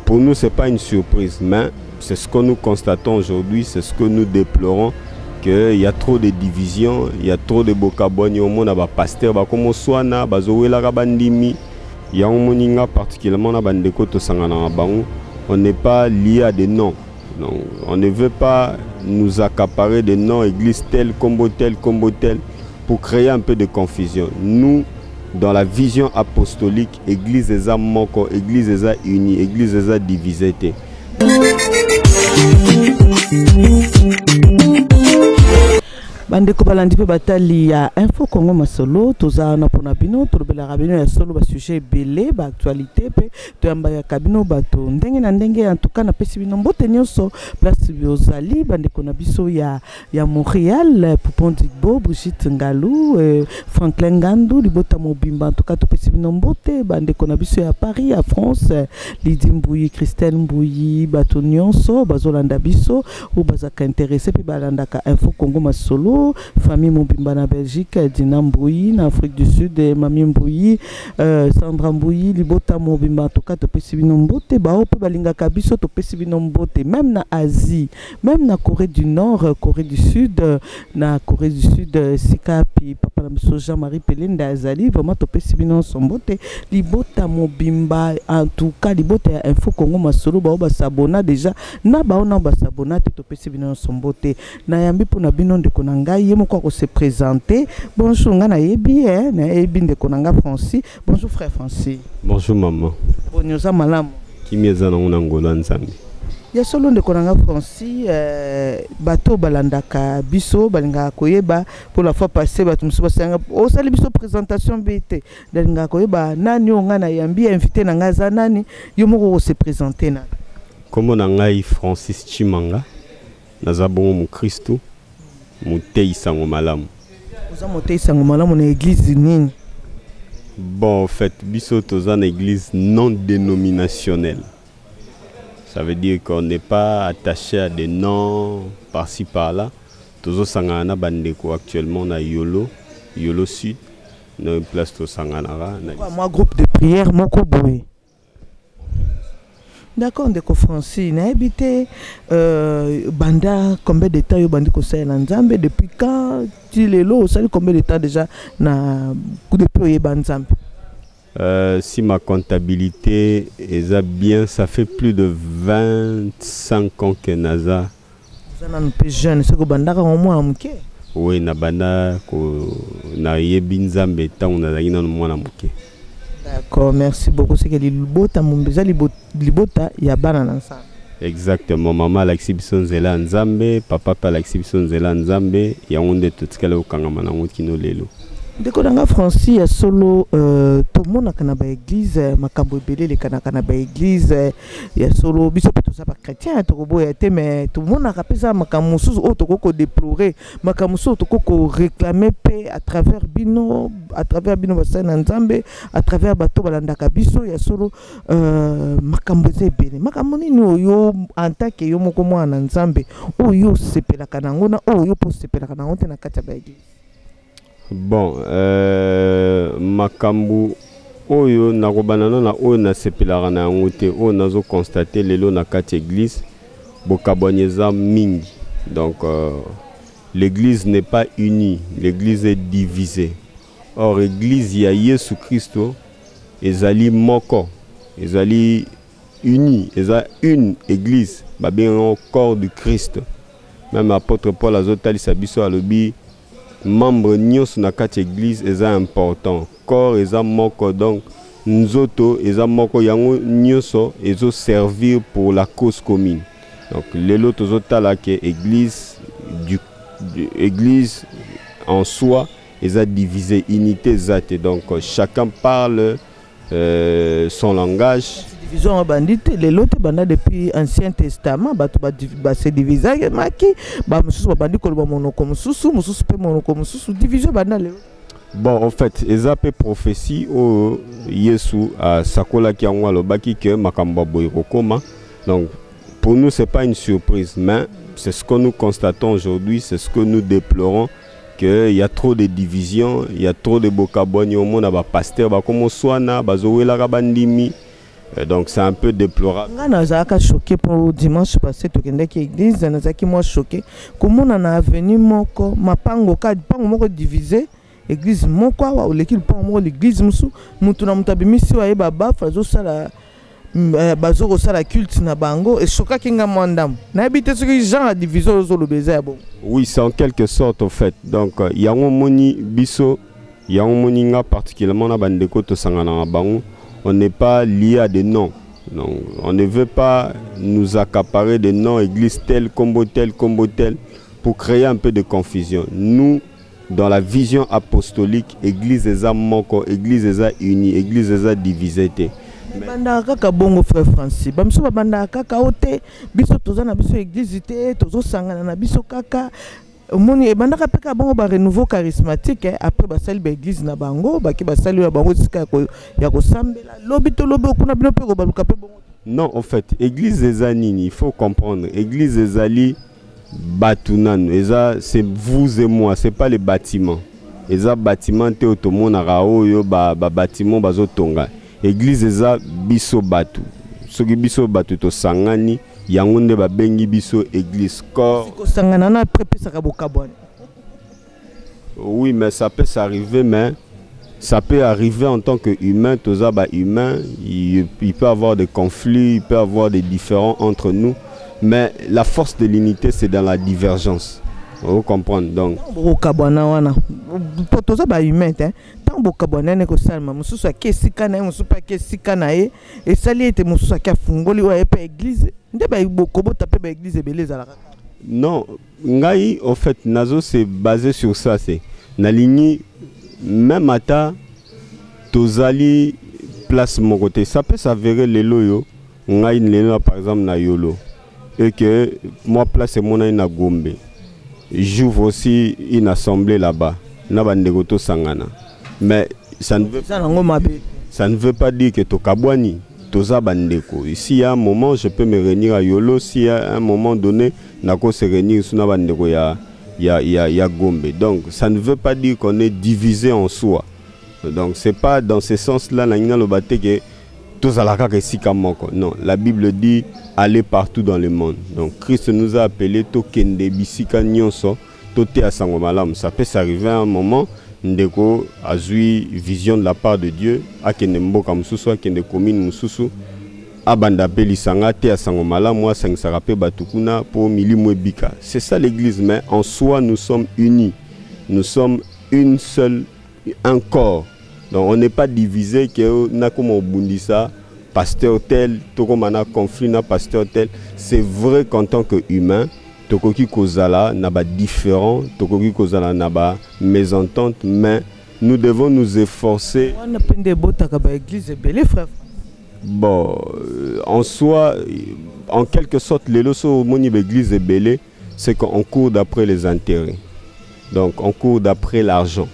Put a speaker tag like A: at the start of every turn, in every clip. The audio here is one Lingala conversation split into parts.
A: Pour nous, ce n'est pas une surprise, mais c'est ce que nous constatons aujourd'hui, c'est ce que nous déplorons, qu'il y a trop de divisions, il y a trop de bokaboni au monde, pasteur, comme Soana, Bazowela Rabandimi, il y a un moninga particulièrement na bandeko to sangana bango, on n'est pas lié à des noms. Donc, on ne veut pas nous accaparer des noms, église telle, combo tel, pour créer un peu de confusion. Nous, dans la vision apostolique, église eza moko, église eza unie, église eza divisée.
B: Bandeko balandi pe batali ya Info Congo Masolo toza na pona bino tolobela rabino ya solo ba sujet belé ba actualité pe toyamba ya kabino bato ndenge na ndenge en tout cas na pesi bino mbote nyonso place biozali bandeko na biso ya Montréal Poupon Digbo Brigitte Ngalou Franklin Ngandou libota mobimba en tout cas to pesi bino mbote bandeko na biso ya Paris à France Lydie Mbouyi Christelle Mbouyi bato nyonso bazolanda biso ou bazaka intéressé pe balandaka Info Congo Masolo famille Mobimba na Belgique, Dina Mbouyi, na Afrique du Sud, Mami Mbouyi, Sandra Mbouyi, Libota Mobimba, en tout cas, Topesi Binombote, Baope Balinga Kabiso, Topesi Binombote, même na Asie, même na Corée du Nord, Corée du Sud, na Corée du Sud, Sika, puis Papa Namiso Jean-Marie Pelinda Azali, vraiment Topesi Binombote, Libota Mobimba, en tout cas, Libota Info Congo Masolo, Baoba Sabona déjà, na Baona Basabona, Topesi Binombote, na Yambi Ponabino de Konanga. Se présenter. Bonjour, na yebi na yebi de Konanga Francis. Bonjour frère Francis.
A: Bonjour maman.
B: Bonjour malam.
A: Kimieza na Angola nzambi.
B: Ya solo de Konanga Francis bateau balandaka biso balinga koyeba pour la fois passée bato musuba sanga o sali biso présentation BT balinga koyeba nani onga na yambi invité na ngaza nani yo moko se présenter na.
A: Comme na ngai Francis Chimanga nazabongo mu Kristo. Mutei sango malamu.
B: Oza mutei sango malamu na église nini?
A: Bon, en fait, biso toza na église non dénominationnelle. Ça veut dire qu'on n'est pas attaché à des noms par-ci par-là. Tozo sangana bandeko actuellement na Yolo Sud, na place to sanganara.
B: Moi groupe de prière moko boye. D'accord, ndeko Francis, na habité banda combien de temps yo bandi ko sala nzambe depuis quand tu les lo sali combien de temps déjà na coup de pied banzambe?
A: Si ma comptabilité est bien, ça fait plus de 25 ans que naza.
B: Vous êtes un peu jeune, c'est que banda ka mwa muke.
A: Oui, na banda ko na yebi nzambe tant on a ina mwa na muke.
B: D'accord, merci beaucoup. C'est que libota mumbeza libota ya bana nansa.
A: Exactement, maman Alexibison Zela Nzambe, papa Alexibison Zela Nzambe, ya onde tutikala ukangama na kino lelo.
B: Ndeko nanga Francis ya solo to mona kana ba église makambo ebele le kana ba église ya solo biso pe to sa ba chrétien to ko boya te mais to mona ka pesa makambo susu o to ko déplorer makambo susu to ko réclamer paix à travers bino basana Nzambe à travers bato balandaka biso ya solo makambo ebele makambo nini oyo en tant que yo moko mwana Nzambe oyo sepela kana ngona oyo po sepela kana ngote na kati ba église.
A: Bon, makambu oyo nakobanana na oyo na sepelaka na yango te oyo nazo constater lelo na kati église bokabonyeza mingi. Donc l'église n'est pas unie, l'église est divisée. Or église ya Yesu Christo ezali moko, ezali uni, ezali une église, ba bien corps du Christ. Même apôtre Paul azotalisa biso alobi membre nyos na kati église est important. Corps est moko donc nzoto est moko yango nyoso ezo servir pour la cause commune. Donc les autres zotala que église en soi est divisée unité zate donc chacun parle son langage.
B: Division bandite les lots banda depuis Ancien Testament ba se diviser maki ba mususu ba bandi ko ba monoko mususu pe monoko mususu division banda le.
A: Bon en fait ezape prophétie o Yesu a sakola ki angwa lo baki que makamba boy kokoma. Donc pour nous c'est pas une surprise mais c'est ce que nous constatons aujourd'hui, c'est ce que nous déplorons qu'il y a trop de divisions, il y a trop de bokabouani au monde, bah pasteur, bah comme soana, bah zoé la bandimi. Donc c'est un peu déplorable.
B: Je suis choqué pour dimanche passé, tu as dit que l'église, je suis choqué. Comment on a venu, ma pango, pango divisé, l'église, mon quoi, ou l'équipe, l'église, moutouna moutabimisi, ou baba, fazo sala, bazo sala culte na bango, et choka kinga mandam. N'habite ce que Jean a divisé au le baiser.
A: Oui, c'est en quelque sorte, en fait. Donc, il y a un moni biso, il y a un moni particulièrement na bandeko to sangana bango. On n'est pas lié à des noms. Donc, on ne veut pas nous accaparer des noms, église telle, combo tel, pour créer un peu de confusion. Nous, dans la vision apostolique, église est moko, église est unie, église est divisée.
B: Banda kaka bongo frère Francis. Bamso banda kaka ote, biso toza na biso église te, tozo sangana na biso kaka. Moni banda kapeka bango ba renouveau charismatique après ba sali ba église na bango ba ki ba sali ba bango sika ya ko sambela lobi to lobi okuna bino pe ko baluka pe bongo. Non,
A: en fait, église des anini, il faut comprendre. Église des ali batunan, eza c'est vous et moi, c'est pas les bâtiments. Eza bâtiment te otomona rao yo ba bâtiment bazo tonga. Église eza biso batu. Soki biso batu to sangani yangonde ba bengi biso église corps. Oui, mais ça peut s'arriver, mais ça peut arriver en tant qu'humain, toza ba humain, il peut avoir des conflits, il peut avoir des différends entre nous, mais la force de l'unité c'est dans la divergence. Vous comprenez donc.
B: Toza ba humain hein. Tant bokabwana ne ko salma mususu akesika na mususu pa kesika na e et sali ete mususu akafungoli wa pa église.
A: Non, ngai en fait nazo c'est basé sur ça, c'est nalini même ata tozali place mon côté, ça peut s'avérer les loyo ngai lelo par exemple na yolo et que moi place mon na Gombe. J'ouvre aussi une assemblée là-bas na bandegoto sangana. Mais ça ne veut pas dire que tokabwani toza bandeko. Ici, il y a un moment, je peux me réunir à Yolo. S'il y a un moment donné, nako se réunir sur bandeko ya Gombe. Donc, ça ne veut pas dire qu'on est divisé en soi. Donc, c'est pas dans ce sens-là, que non, la Bible dit aller partout dans le monde. Donc, Christ nous a appelé tokende bisika nyonso, tote asangomalam. Ça peut s'arriver à un moment. Ndeko a eu vision de la part de Dieu, a kende mboka mususu, a kende commune mususu, a bandape lisanga te asangomala, moi sangsarape batukuna pour milimwe bika. C'est ça l'église, mais en soi nous sommes unis. Nous sommes une seule, un corps. Donc on n'est pas divisé que na comme bundisa, pasteur tel, tokomana conflit na pasteur tel. C'est vrai qu'en tant qu'humain, tokoki kozala naba différent, tokoki kozala naba mésentente, mais nous devons nous efforcer. Bon, en soi, en quelque sorte, les leçons de l'église est belle, c'est qu'on court d'après les intérêts. Donc, on court d'après l'argent.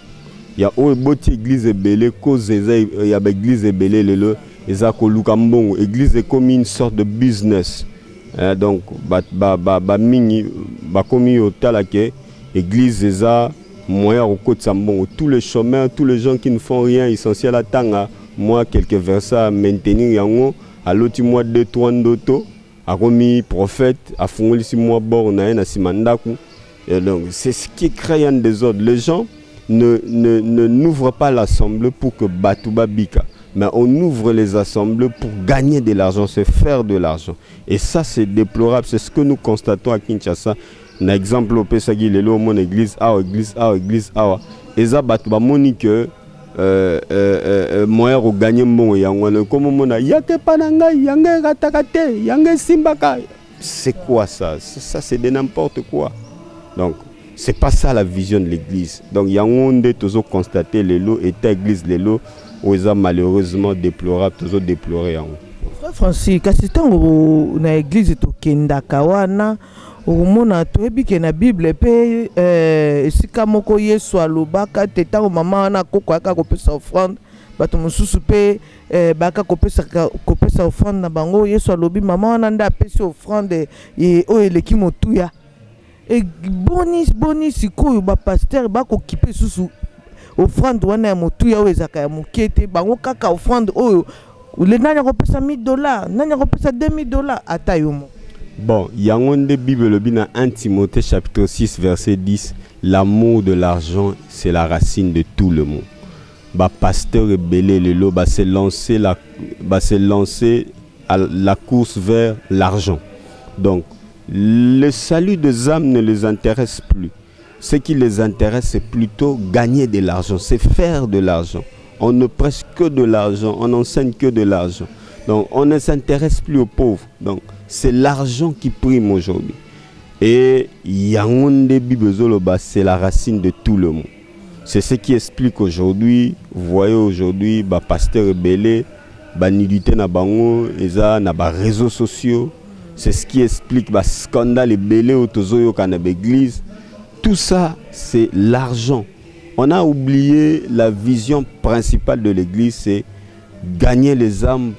A: Il y a une église est belle, cause il y a l'église est belle, l'église est comme une sorte de business. Donc, komi otalake église eza moyen au côté sambon tous les chômeurs, tous les gens qui ne font rien essentiel à tanga moi quelques versets à maintenir yango à l'autre mois 2-3 ndoto a komi prophète a fongoli si mois borna na simandaku. Donc c'est ce qui crée un désordre. Les gens n'ouvrent pas l'assemblée pour que Batouba bika. Mais on ouvre les assemblées pour gagner de l'argent, se faire de l'argent. Et ça, c'est déplorable. C'est ce que nous constatons à Kinshasa. Un exemple, au Pesagui, les lots, mon église, église. Et ça, bah, moni que moi, on gagne mon yango. Comme on a, yake pananga, yange ratakate, yange simbaka. C'est quoi ça? Ça, c'est de n'importe quoi. Donc, c'est pas ça la vision de l'église. Donc, yango on toujours constaté les lots, état église les lots. Oza malheureusement déplorable, toujours déploré.
B: Frère Francis, quand on a l'église to kenda kawana, omona toyebi ke na Bible pe esika moko Yesu alobaka teta o mama na koko aka kopesa offrande, bato mususu pe baka kopesa offrande na bango. Yesu alobi mama wana nda apesi offrande o eleki motuya. et boni sikoyo ba pasteur ba ko kipe susu offrande wana ya motu ya ezaka ya mokete bango kaka offrande oyo le nanya ko pesa $1000 nanya ko pesa $2000 ata yomo.
A: Bon, yango nde Bible le bina 1 Timothée chapitre 6 verset 10, l'amour de l'argent c'est la racine de tout le monde. Ba pasteur rebelle lelo ba se lancer à la course vers l'argent. Donc le salut des âmes ne les intéresse plus. Ce qui les intéresse, c'est plutôt gagner de l'argent, c'est faire de l'argent. On ne prêche que de l'argent, on n'enseigne que de l'argent. Donc on ne s'intéresse plus aux pauvres. Donc c'est l'argent qui prime aujourd'hui. Et Yangonde Bibezoloba, c'est la racine de tout le monde. C'est ce qui explique aujourd'hui, vous voyez aujourd'hui, bah pasteur rebelle, bah nudité na bango, eza na ba réseaux sociaux. C'est ce qui explique bah scandale belé autozoyo kana l'église. Tout ça, c'est l'argent. On a oublié la vision principale de l'église, c'est gagner les âmes,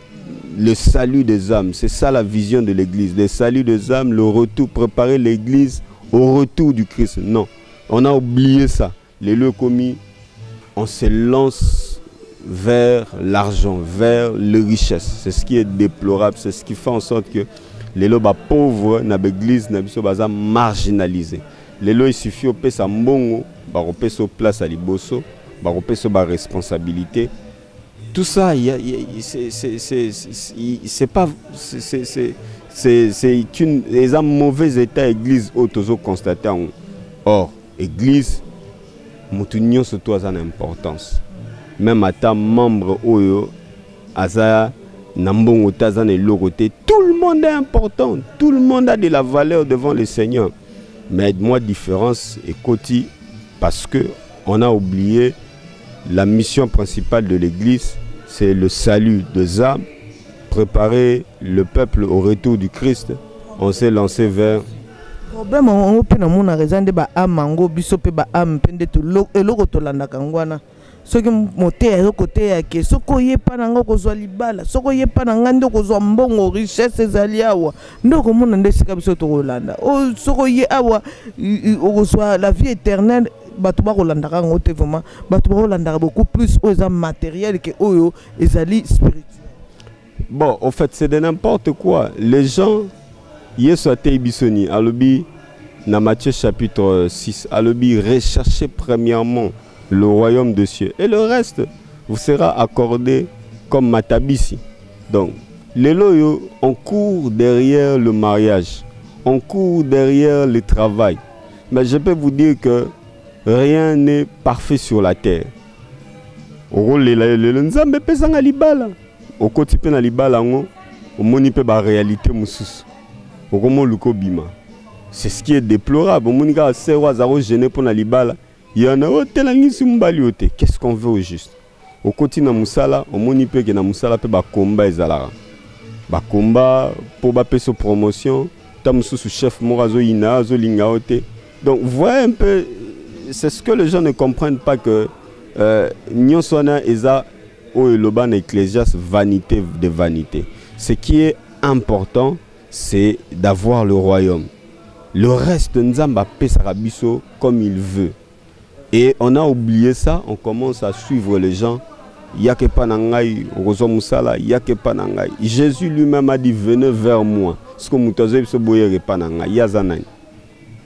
A: le salut des âmes. C'est ça la vision de l'église, le salut des âmes, le retour, préparer l'église au retour du Christ. Non, on a oublié ça. Les lieux commis, on se lance vers l'argent, vers les richesses. C'est ce qui est déplorable, c'est ce qui fait en sorte que les lois pauvres dans l'église sont marginalisés. Les lois, il suffit de payer sa mbongo, de payer sa place à l'ibosso, de payer sa responsabilité. Tout ça, c'est pas, c'est un mauvais état d'église autozo constaté. Or, l'église, Moutounion surtout a une importance. Même à ta membre Oyo, Aza, Nambongo Tazan et Loroté, tout le monde est important. Tout le monde a de la valeur devant le Seigneur. Mais moi, différence est Koti, parce qu'on a oublié la mission principale de l'église, c'est le salut des âmes, préparer le peuple au retour du Christ. On s'est lancé vers.
B: Problème on peut na mona raison de ba amango biso pe ba am pende to eloko to landa kangwana soki moté ya côté ya ke soko ye pa nanga ko zwa libala soko ye pa nanga ndo ko zwa mbongo richesse ezali awa ndoko mona ndesika biso to kolanda o soko ye awa o zwa la vie éternelle bato ba kolanda ka ngote vraiment bato ba kolanda beaucoup plus aux matériel que oyo ezali spirituel.
A: Bon, en fait, c'est de n'importe quoi. Les gens Yesu ate bisoni alobi na Matthieu chapitre 6 alobi recherchez premièrement le royaume des cieux et le reste vous sera accordé comme matabisi. Donc les loyaux on court derrière le mariage, on court derrière le travail. Mais je peux vous dire que rien n'est parfait sur la terre. Le nzambe pesanga libala au kotipe na libala ngo omoni pe ba réalité mususu. C'est ce qui est déplorable. Qu'est-ce qu'on veut au juste? Au côté de Moussala, on monipe que na Moussala peut ba combat ezalara. Ba combat pour ba peso promotion, tamusu chef morazo ina zo lingaote. Donc voyez un peu, c'est ce que les gens ne comprennent pas que nyonsona eza o eloban ecclésias vanité de vanité. Ce qui est important, c'est d'avoir le royaume. Le reste, Nzamba pesara biso comme il veut. Et on a oublié ça, on commence à suivre les gens. Yake panangai, rozo musala, yake panangai. Jésus lui-même a dit venez vers moi. Ce que mutazo se boyere panangai, yazanai.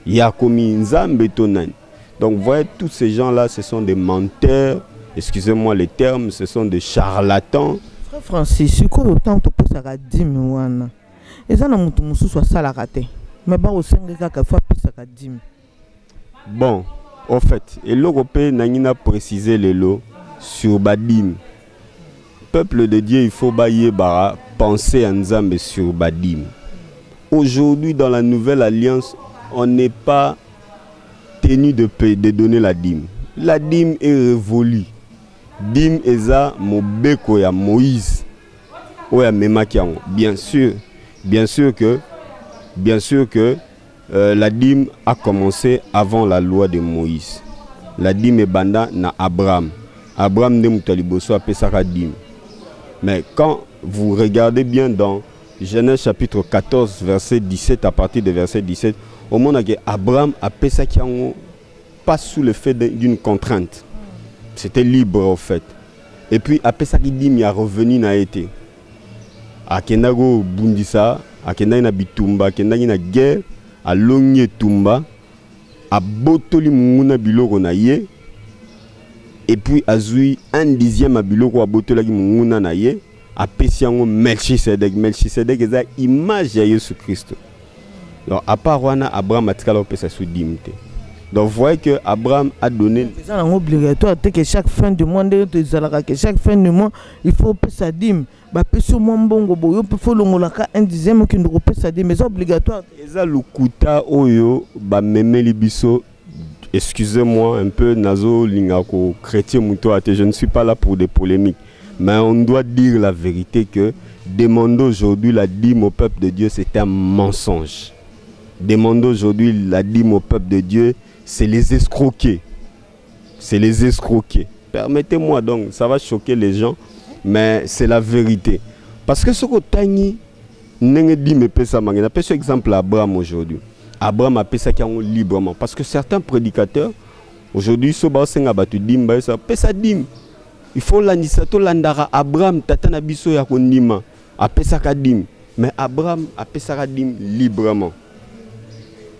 A: Yakomi nzambe tonani. Donc vous voyez, tous ces gens-là, ce sont des menteurs. Excusez-moi les termes, ce sont des charlatans.
B: Frère Francis, c'est quoi autant de pesara dimouana? Et ça, on soit salaraté. Mais pas au 5 fois plus à 10.
A: Bon, en fait, et l'Européen n'a précisé les lots sur Badim. Peuple de Dieu, il faut bailler bara, penser à Nzambe sur Badim. Aujourd'hui, dans la nouvelle alliance, on n'est pas tenu de donner la dîme. La dîme est révolue. Dîme eza mobeko ya Moïse. Oya memakiango. Bien sûr que la dîme a commencé avant la loi de Moïse. La dîme est banda na Abraham. Abraham ne mutaliboso apesaka dîme. Mais quand vous regardez bien dans Genèse chapitre 14 verset 17, à partir de verset 17, au monde que Abraham a pesa qui pas sous le fait d'une contrainte. C'était libre en fait. Et puis après ça qui dit il a revenu na été. A kenago bundisa, a kenana bitumba, kenana na guerre, a longye tumba, a botoli muna biloko na ye. Et puis azui un dixième à biloko a botoli muna na ye, a pesiango Melchisedek. Melchisedek est la image de Jésus Christ. Donc à part wana Abraham a tkala pesa sous dimte. Donc vous voyez que Abraham a donné.
B: C'est obligatoire que chaque fin du mois, que chaque fin du mois, il faut payer sa dîme. Il faut un dixième qui nous paye sa dîme. Mais c'est obligatoire.
A: Excusez-moi un peu, Nazo Lingako, chrétien Moutoate, je ne suis pas là pour des polémiques. Mais on doit dire la vérité que demander aujourd'hui la dîme au peuple de Dieu, c'est un mensonge. Demander aujourd'hui la dîme au peuple de Dieu, c'est les escroquer. C'est les escroquer. Permettez-moi donc, ça va choquer les gens, mais c'est la vérité. Parce que ce que Tani n'a dit, mais ça m'a dit, par exemple Abraham aujourd'hui. Abraham a fait ça librement. Parce que certains prédicateurs, aujourd'hui, ce bassin a battu dim, ça fait ça dim. Il faut l'anisato landara Abraham tatana biso ya kondima a fait ça dim. Mais Abraham a fait ça dim librement.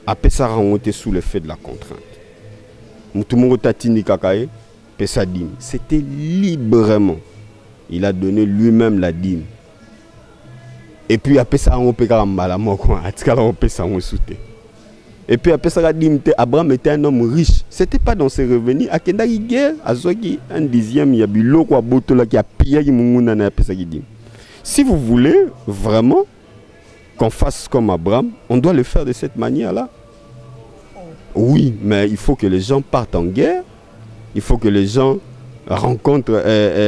A: Après ça remonté sous le fait de la contrainte. Mutumungo tatini kakae, pesa dîme. C'était librement. Il a donné lui-même la dîme. Et puis après ça on peut karambala moko, atikala on peut ça on souté. Et puis après ça la dîme, Abraham était un homme riche. C'était pas dans ses revenus. A kendaki guerre, azoki un dixième, il y a biloko botola qui a pillé munguna na pesa dîme. Si vous voulez vraiment qu'on fasse comme Abraham, on doit le faire de cette manière-là. Oui, mais il faut que les gens partent en guerre. Il faut que les gens rencontrent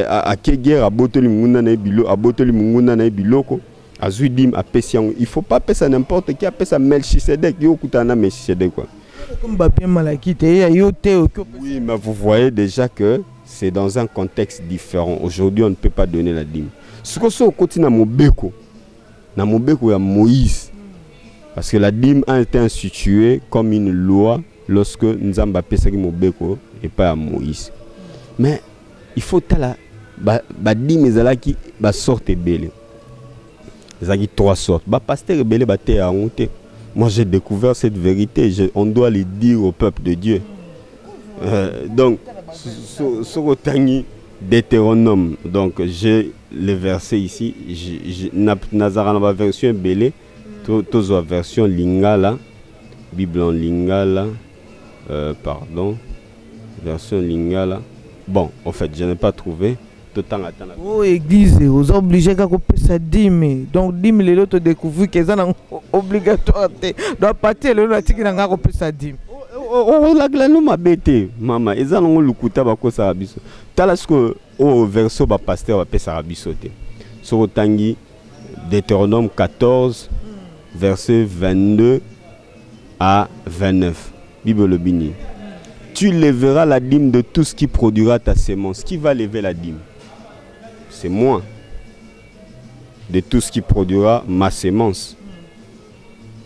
A: à quelle guerre à Botoli Munguna Bilo, à Botoli Munguna Biloko, à Zudim, à Pessian. Il ne faut pas passer n'importe qui, à passer Melchisedek, Yokutana Melchisedek. Oui, mais vous voyez déjà que c'est dans un contexte différent. Aujourd'hui, on ne peut pas donner la dîme. Ce que c'est au côté de Mobeko, il y a Moïse. Parce que la dîme a été instituée comme une loi lorsque Nzamba Pesaki Mobeko et pas à Moïse. Mais il faut que la dîme qui sorte belle. Il y a trois sortes. Pasteur belle à honte. Moi j'ai découvert cette vérité. On doit le dire au peuple de Dieu. Donc, sur le Deutéronome, donc j'ai le verset ici. Nazarana version belle. Tous la version Lingala, Bible en Lingala, pardon, version Lingala. Bon, en fait, je n'ai pas trouvé. Tout le temps attendre.
B: Oh, église, vous obligez à couper ça 10 000. Donc 10 000, les autres découvrent qu'ils sont obligatoires. Donc, partir le latin qui n'a pas ça 10 000.
A: Oh, la glano m'a bêté, maman. Ils ont le coup de ça abisso. Talas que au verso ba pasteur va pesa abisoté. Sur Tangi, Deutéronome 14. Versets 22 à 29. Bible le béni. Tu lèveras la dîme de tout ce qui produira ta sémence. Qui va lever la dîme? C'est moi. De tout ce qui produira ma sémence.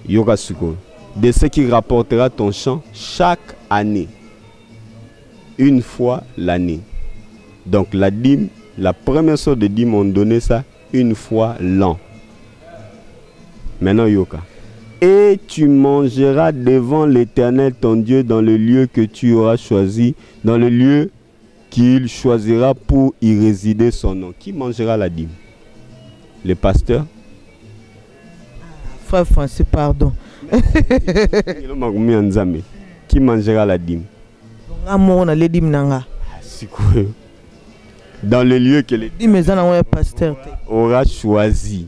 A: Yorasuko. De ce qui rapportera ton champ chaque année. Une fois l'année. Donc la dîme, la première sorte de dîme, on donnait ça une fois l'an. Maintenant, Yoka. Et tu mangeras devant l'Éternel ton Dieu dans le lieu que tu auras choisi, dans le lieu qu'il choisira pour y résider son nom. Qui mangera la dîme? Le pasteur?
B: Frère Français, pardon.
A: Qui mangera la dîme? Dans le lieu que l'Éternel aura choisi.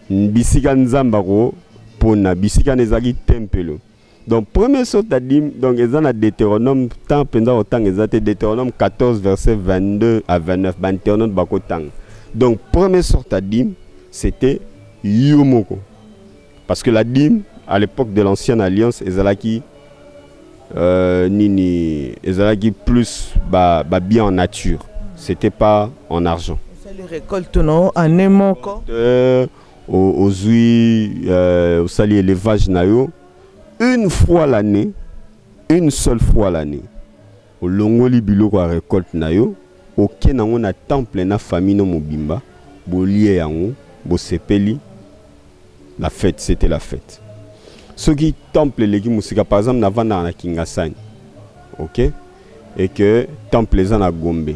A: Bisika nzambako pona bisika nezaki tempelo. Donc première sorte de dîme, donc ils ont la Deutéronome tant pendant autant ils ont Deutéronome 14 verset 22 à 29 Deutéronome bako tang. Donc première sorte de dîme c'était yomoko. Parce que la dîme à l'époque de l'ancienne alliance ezalaki ezalaki plus bien en nature. C'était pas en argent.
B: Ça les récolte non en aimant
A: aux huiles, au sali élevage nayo une fois l'année, une seule fois l'année, au longoli biloko a récolte na yo, aucun nango na temple na famille no mobimba, bo lié yango, bo sepeli, la fête, c'était la fête. Ce qui temple les musika, par exemple, na vanda na Kingasani, ok, et que temple les na Gombe,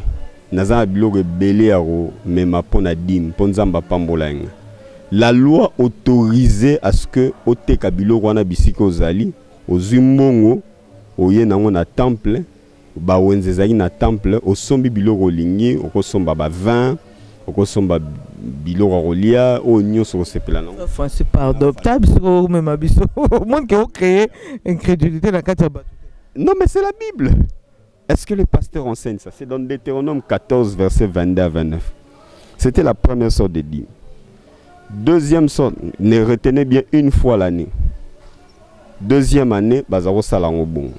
A: na biloko belé aro, même pona dim, ponzamba pambolang. La loi autorisait à ce que au tekabilo wana bisiko zali, au zumbongo, au ye nango na temple, ba wenzezali na temple, au sombi biloko lingi, au somba ba vin, au somba biloko rolia, au nyos au sepela non.
B: C'est pas adoptable, c'est même abisso. Au monde qui a créé incrédulité dans la Katiaba.
A: Non mais c'est la Bible. Est-ce que les pasteurs enseignent ça? C'est dans Deutéronome 14 verset 22 à 29. C'était la première sorte de dîme. Deuxième sorte, ne retenez bien une fois l'année. Deuxième année, bazaro salango bon.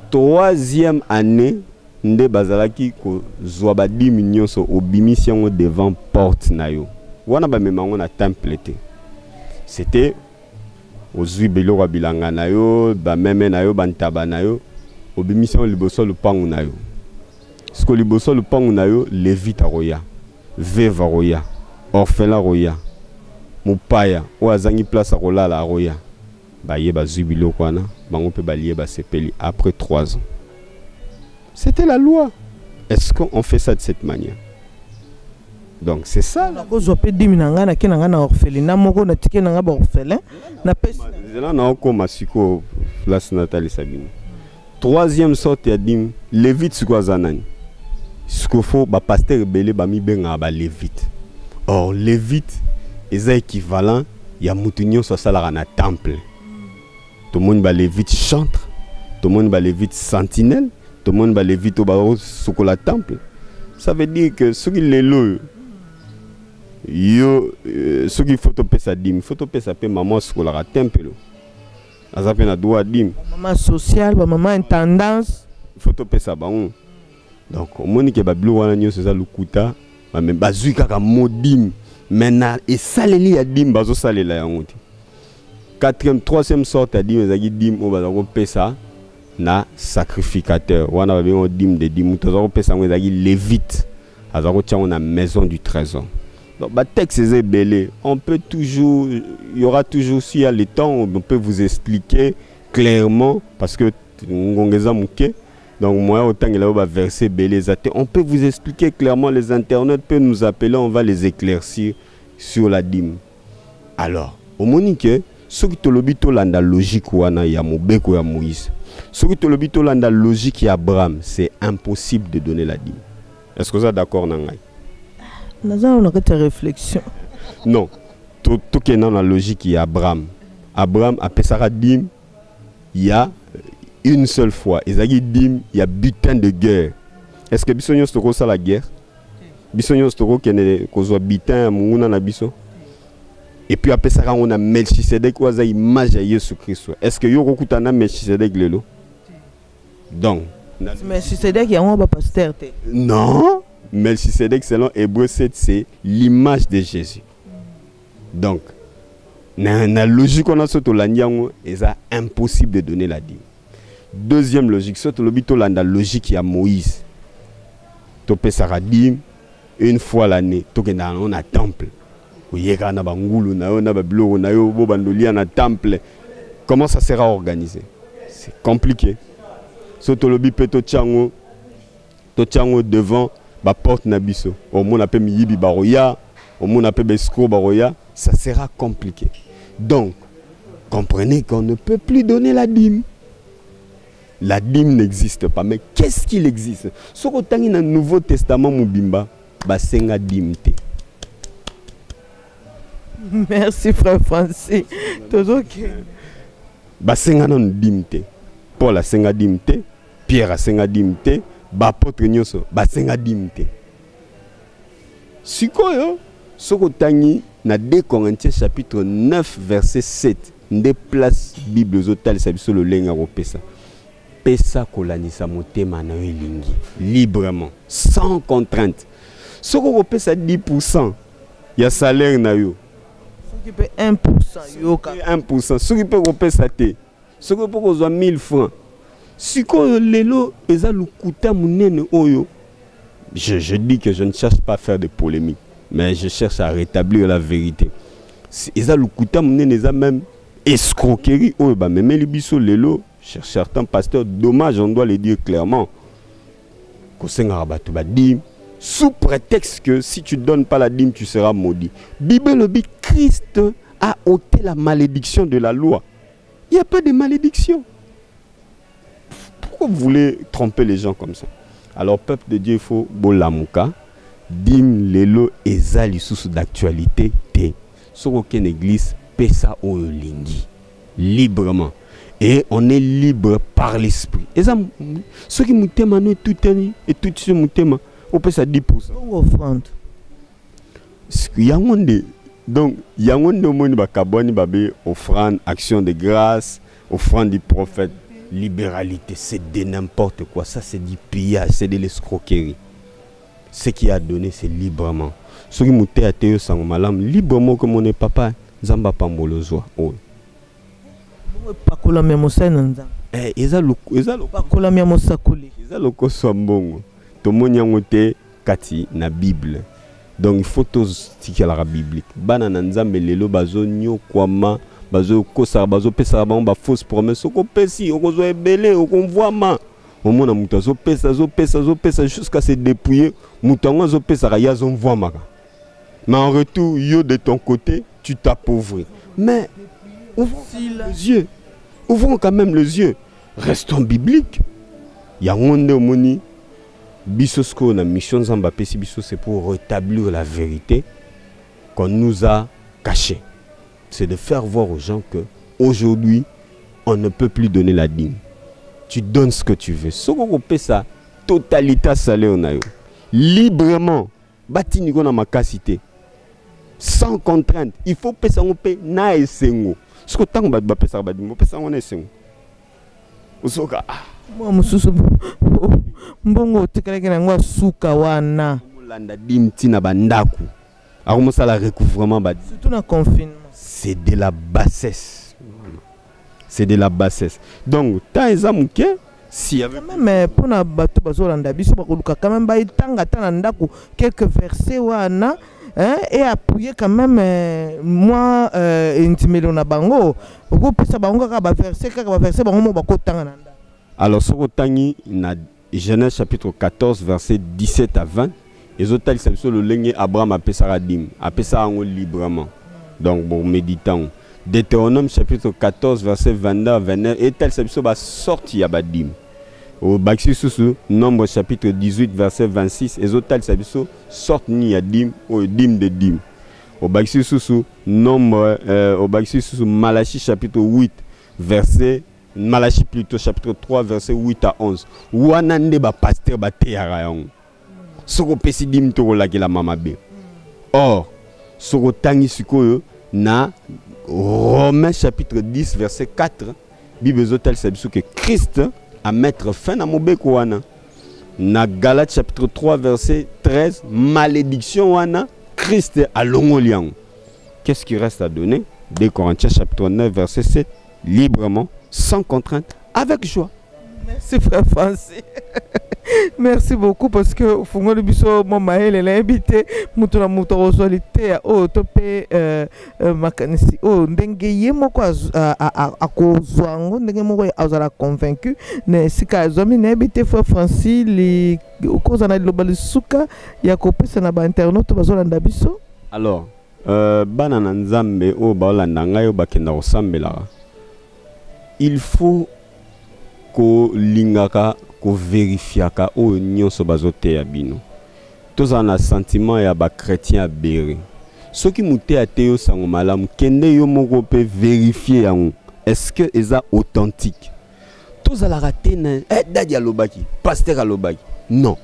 A: Troisième année, nde bazalaki ko zoaba diminution so obimission devant porte na yo. Wana ba memango na temple te. C'était ozui beloko bilanga na yo, ba meme na yo, bantaba na yo, obimission liboso lupangu na yo. Sko liboso lupangu na yo, levita roya, veva roya. Orphelin roya, mupaya, ou azangi place à rola la roya, baye bazubilo kwana, bango pe balie ba sepeli après 3 ans. C'était la loi. Est-ce qu'on fait ça de cette manière? Donc c'est ça.
B: La cause peut diminuer na kinanga na orphelinat moko na tike na ba orphelin na pesi.
A: Là na ko masiko place Nathalie Sabine. Troisième sorte ya dim, lévite siko zanani. Ce qu'il faut ba pasteur belé ba mi benga ba lévite. Or, lévite est équivalent, il y a moutonio sur ça na temple. Tout le monde va lévite chantre, tout le monde va lévite sentinelle, tout le monde va lévite au barreau sur la temple. Ça veut dire que ceux qui les louent, ceux qui photopé sa dîme, photopé sa paix maman sur la temple. Ça fait na droit dîme.
B: Maman sociale, maman intendance.
A: Photopé sa baon. Donc, au monde qui va bleu wana nyo c'est ça le kuta. Mais bazui kaka modim maintenant et saleli ya dim bazo salela ya ngoti. Quatrième, troisième sorte à dim ezaki dim o bazako pesa na sacrificateur. Wana ba bengo dim de dim tozako pesa ngo ezaki lévite. Azako tiango na maison du trésor. Donc ba texte est belé. On peut toujours, il y aura toujours s'il y a le temps, on peut vous expliquer clairement parce que ngongeza muke. Donc, moi, autant que là, verser belezate, on peut vous expliquer clairement, les internautes peuvent nous appeler, on va les éclaircir sur la dîme. Alors, au monique, ce qui te l'obito landa logique ou ana ya mobeko ya Moïse, ce qui te l'obito landa logique ya Abraham, c'est impossible de donner la dîme. Est-ce que vous êtes d'accord, Nangai?
B: Nous avons une réflexion.
A: Non, tout qui est dans la logique ya Abraham. Abraham a payé sa dîme, il y a une seule fois. Il y a butin de guerre. Est-ce que Bissonio Storo ça la guerre? Bissonio Storo qui est cause butin munguna na biso. Et puis après ça on a Melchisedek ou a image de Jésus-Christ. Est-ce que yo kokutana Melchisedek lelo? Donc
B: Melchisedek y a un pasteur.
A: Non, Melchisedek selon Hébreu 7 c'est l'image de Jésus. Donc na logique on a surtout la nyango et ça impossible de donner la dîme. Deuxième logique, c'est la logique il y a Moïse. Topé Saradim, une fois l'année, on a temple. Comment ça sera organisé? C'est compliqué. Surtout le bipeto tchango devant la porte nabiso. Au monde appelle Miyibi Baroya, au monde appelle Besco Baroya, ça sera compliqué. Donc, comprenez qu'on ne peut plus donner la dîme. La dîme n'existe pas, mais qu'est-ce qu'il existe? Ce qu'on a dans le Nouveau Testament, Moubimba, basenga dîme.
B: Merci frère Francis.
A: Basenga non dîme. Paul a senga dîme. Pierre a senga dîme. Bapôtre nyoso basenga dîme. Sikoyo, ce qu'on a dans 2 Corinthiens chapitre 9 verset 7, des places Bible zotal sabiso le lenga ropesa. Pesa kolanisa motema na elingi librement sans contrainte. Ce qu'on pesa 10% il y a salaire na yo
B: qui peut 1% yoka
A: 1%. Ce qui peut repérer te. Ce qui peut avoir 1000 francs. Si ko lelo eza lukuta munene oyo. Je dis que je ne cherche pas à faire de polémique, mais je cherche à rétablir la vérité. Eza lukuta munene eza même escroquerie oyo ba même libiso lelo chez certains pasteurs, dommage on doit le dire clairement. Ko senga ba to ba dim sous prétexte que si tu ne donnes pas la dîme, tu seras maudit. Bible le dit, Christ a ôté la malédiction de la loi. Il n'y a pas de malédiction. Pourquoi vous voulez tromper les gens comme ça? Alors, peuple de Dieu, il faut bolamouka, dîme, lelo, ezali sous d'actualité, te. Sur aucune église, pesa o lingi. Librement. Et on est libre par l'esprit. Et ça, ceux qui m'outement, nous, tout et tout ce m'outement. On peut ça 10%.
B: Offrande.
A: Donc, il y a un offrande, action de grâce, offrande du prophète, libéralité, c'est de n'importe quoi. Ça, c'est du pillage, c'est de l'escroquerie. Ce qui a donné, c'est librement. Ceux qui m'ont été sans malam, librement comme on est papa, Zamba Pambolozoa.
B: Pas la même scène.
A: Ils ont
B: pas la même scène.
A: Ils ont le tout le monde est kati na Bible. Donc il faut tous tirer la biblique. Banana nzambe lelo bazo nyo kwama bazo kosa bazo pesa ba fausse promesse ko pesi okozo ebele okonvoama. Omona muto zo pesa jusqu'à se dépouiller. Mutango zo pesa ya zo mvoama. Mais en retour yo de ton côté, tu t'appauvris. Mais ouvrons les yeux. Ouvrons quand même les yeux. Restons bibliques. Ya ngonde omoni Bissosko, la mission Zamba Pessi Bisso, c'est pour rétablir la vérité qu'on nous a cachée. C'est de faire voir aux gens que aujourd'hui, on ne peut plus donner la dîme. Tu donnes ce que tu veux. Ce qu'on peut ça, totalité salée on a eu. Librement, bâti nigo na makasité. Sans contrainte. Il faut payer ça on paye na esengo. Ce que tant on va payer ça on paye ça on esengo. Usoka.
B: Moi mususu mbongo tikaleke na ngwa suka wana
A: mulanda dimti na bandaku akomosa la recouvrement ba
B: surtout na confinement
A: c'est de la bassesse, c'est de la bassesse. Donc ta ezamuke si avait
B: même pour na bato bazolanda biso bakoluka quand même ba itanga tana ndaku quelques versets wana et appuyer quand même moi intimelo na bango ko pesa bango ka ba verset bango mo bakotanga na.
A: Alors, sur Otani, Genèse chapitre 14, verset 17 à 20, et Zotal, c'est le ligne Abraham a payé sa dîme, a payé ça librement. Donc, bon, méditant. Deutéronome chapitre 14, verset 22 à 29, et tel c'est le sorti à dîme. Au Baxi Soussou, Nombre chapitre 18, verset 26, et Zotal, c'est le sorti ni à dîme, ou dîme de dîme. Au Baxi Soussou, Nombre, au Baxi Soussou, Malachie chapitre 8, verset Malachie plutôt chapitre 3 verset 8 à 11. Wanande ba pasteur ba teyara yon. Soko pesi dim to la la mama be. Or, soko tangi sikoyo na Romains chapitre 10 verset 4, Bible zotel sabiso que Christ a mettre fin à mobeko wana. Na Galates chapitre 3 verset 13, malédiction wana Christ a longolian. Qu'est-ce qui reste à donner? 2 Corinthiens chapitre 9 verset 7, librement, sans contrainte, avec joie.
B: Merci frère Francis. Merci beaucoup parce que Fungo Biso Momael l'a invité mutuna mutorosalité au topé makanisi oh ndengeye moko a kozwango ndenge moko azala convaincu ne sika zomi na invité frère Francis li kozana lobali suka ya kopesa na ba internaute bazolanda biso.
A: Alors bana na nzambe o baolanda ngai o bakenda kosambela. Il faut ko lingaka ko vérifiaka o nyonso bazote ya bino. Tous en a sentiment ya ba chrétien abéré. Ceux qui muté ateo sango malamu kende yo moko pe vérifier yango. Est-ce que eza authentique? Tous à la raté na dadi alobaki, pasteur alobaki. Non.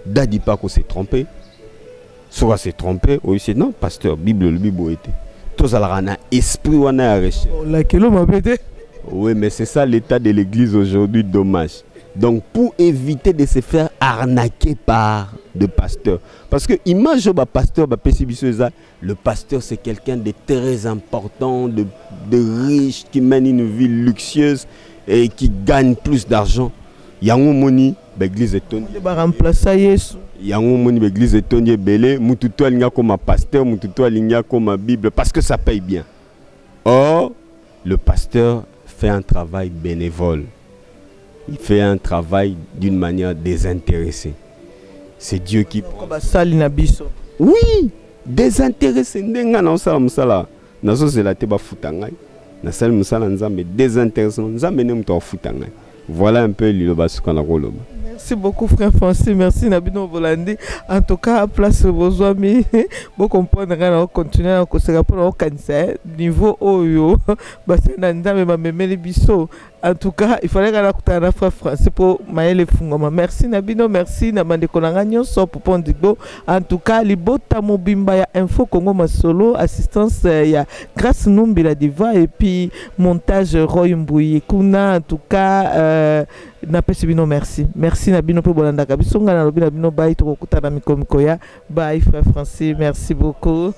A: Dadi pas ko s'est trompé. Soit s'est trompé, ou c'est non, pasteur Bible le Bible était. Tous à la rana esprit wana ya recherche.
B: La kelo m'a pété.
A: Oui, mais c'est ça l'état de l'église aujourd'hui, dommage. Donc pour éviter de se faire arnaquer par des pasteurs. Parce que image au pasteur, le pasteur c'est quelqu'un de très important, de riche, qui mène une vie luxueuse et qui gagne plus d'argent. Yango moni l'église est tondie.
B: Remplacer Yesu.
A: Yango moni l'église est tondie belé, mututo alinga comme pasteur, mututo alinga comme Bible parce que ça paye bien. Or, le pasteur fait un travail bénévole. Il fait un travail d'une manière désintéressée. C'est Dieu qui... Oui, désintéressé. Voilà un peu le...
B: Merci beaucoup frère Francis, merci Nabino Volandi. En tout cas, place vos amis, vous comprenez, on va continuer à se niveau Oyo, en tout cas, il fallait que la frère Francis pour Maël Fungoma. Merci Nabino, merci Namande Konanganyo, so pour Pondigo. En tout cas, Libota Mobimba ya Info Congo Masolo, assistance ya Grâce Numbi la Diva et puis montage Roy Mbouye Kuna. En tout cas, Napesibino, merci. Merci Nabino pour Bolanda Kabisonga na Lobina Bino Bye to Kuta na Mikomikoya. Bye frère Francis, merci beaucoup.